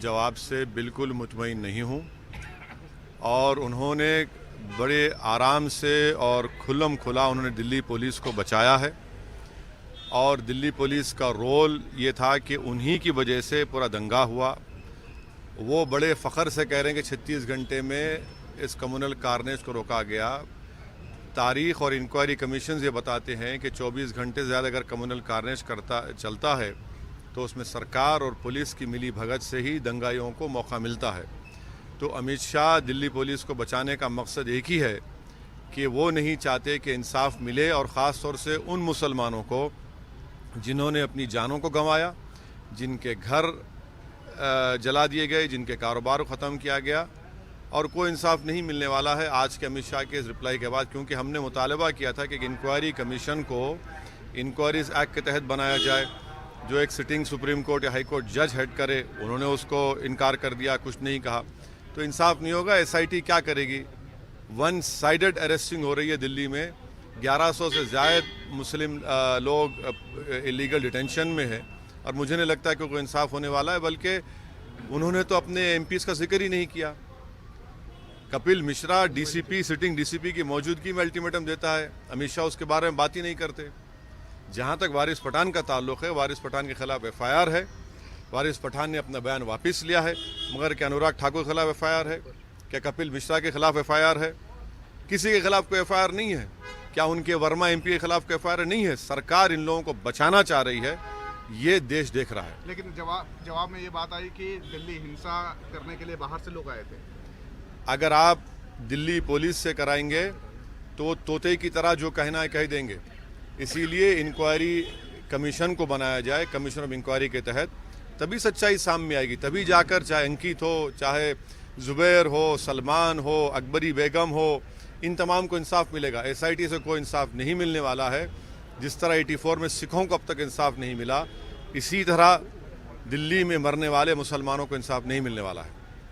जवाब से बिल्कुल मुतमईन नहीं हूँ और उन्होंने बड़े आराम से और खुल्लम खुला उन्होंने दिल्ली पुलिस को बचाया है और दिल्ली पुलिस का रोल ये था कि उन्हीं की वजह से पूरा दंगा हुआ। वो बड़े फ़ख्र से कह रहे हैं कि 36 घंटे में इस कम्युनल कारनेज को रोका गया। तारीख़ और इंक्वायरी कमीशन ये बताते हैं कि 24 घंटे से ज़्यादा अगर कम्युनल कारनेज चलता है तो उसमें सरकार और पुलिस की मिली भगत से ही दंगाइयों को मौका मिलता है। तो अमित शाह दिल्ली पुलिस को बचाने का मकसद एक ही है कि वो नहीं चाहते कि इंसाफ मिले और ख़ास तौर से उन मुसलमानों को जिन्होंने अपनी जानों को गंवाया, जिनके घर जला दिए गए, जिनके कारोबार को ख़त्म किया गया और कोई इंसाफ नहीं मिलने वाला है आज के अमित शाह के इस रिप्लाई के बाद। क्योंकि हमने मुतालबा किया था कि इंक्वायरी कमीशन को इंक्वायरीज एक्ट के तहत बनाया जाए, जो एक सिटिंग सुप्रीम कोर्ट या हाई कोर्ट जज हेड करे, उन्होंने उसको इनकार कर दिया, कुछ नहीं कहा, तो इंसाफ नहीं होगा। एसआईटी क्या करेगी? वन साइडेड अरेस्टिंग हो रही है दिल्ली में, 1100 से ज़्यादा मुस्लिम लोग इलीगल डिटेंशन में है और मुझे नहीं लगता कि कोई इंसाफ होने वाला है। बल्कि उन्होंने तो अपने एमपीज़ का जिक्र ही नहीं किया। Kapil Mishra DCP, sitting DCP की मौजूदगी में अल्टीमेटम देता है, अमित शाह उसके बारे में बात ही नहीं करते। जहाँ तक वारिस पठान का ताल्लुक़ है, वारिस पठान के ख़िलाफ़ एफआईआर है, वारिस पठान ने अपना बयान वापस लिया है, मगर क्या अनुराग ठाकुर के खिलाफ एफआईआर है? क्या कपिल मिश्रा के खिलाफ एफआईआर है? किसी के खिलाफ कोई एफआईआर नहीं है। क्या उनके वर्मा एमपी के खिलाफ कोई एफआईआर नहीं है? सरकार इन लोगों को बचाना चाह रही है, ये देश देख रहा है। लेकिन जवाब में ये बात आई कि दिल्ली हिंसा करने के लिए बाहर से लोग आए थे। अगर आप दिल्ली पुलिस से कराएंगे तो तोते की तरह जो कहना है कह देंगे। इसीलिए इंक्वायरी कमीशन को बनाया जाए, कमीशन ऑफ इंक्वायरी के तहत, तभी सच्चाई सामने आएगी। तभी जाकर चाहे अंकित हो, चाहे जुबैर हो, सलमान हो, अकबरी बेगम हो, इन तमाम को इंसाफ मिलेगा। एसआईटी से कोई इंसाफ नहीं मिलने वाला है। जिस तरह 84 में सिखों को अब तक इंसाफ नहीं मिला, इसी तरह दिल्ली में मरने वाले मुसलमानों को इंसाफ नहीं मिलने वाला है।